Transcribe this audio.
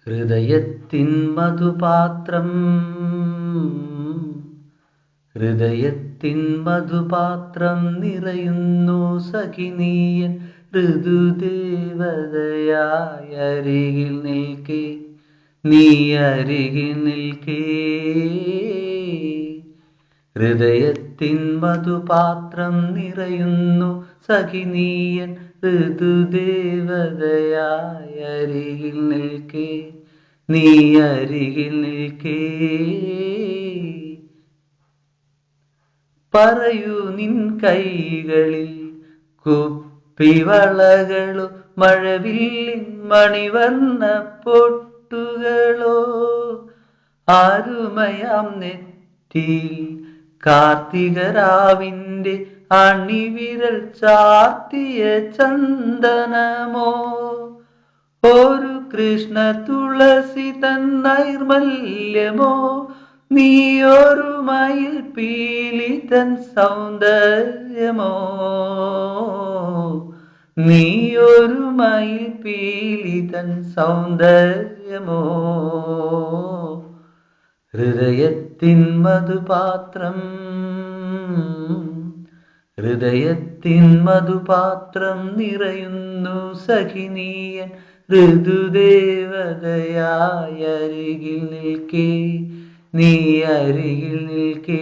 ഹൃദയത്തിൻ മധുപാത്രം ഹൃദയത്തിൻ മധുപാത്രം നിറയുന്നു സഖിനീയൻ ഋതുദേവതയായ അരികിൽ നിൽക്കേ നീ അരികിൽ നിൽക്കേ ഹൃദയത്തിൻ മധുപാത്രം നിറയുന്നു സഖിനീയൻ ഋതുദേവതയായ അരികിൽ നിൽക്കേ നീ അരികിൽ നിൽക്കേ പറയൂ നിൻ കൈകളിൽ കുപ്പിവളകളോ മഴവില്ലിൻ മണിവർണ്ണ പൊട്ടുകളോ ആരുമയാം നെറ്റിയിൽ കാർത്തികരാവിൻ്റെ അണിവിരൽ ചാർത്തിയ ചന്ദനമോ ഒരു കൃഷ്ണ തുളസി തൻ നൈർമല്യമോ നീയൊരു മയിൽ പീലി തൻ സൗന്ദര്യമോ നീയൊരു മയിൽ പീലി തൻ സൗന്ദര്യമോ ഹൃദയത്തിൻ മധുപാത്രം ഹൃദയത്തിൻ മധുപാത്രം നിറയുന്നു സഖിനീയൻ ഋതുദേവതയായ അരികിൽ നിൽക്കേ നീ അരികിൽ നിൽക്കേ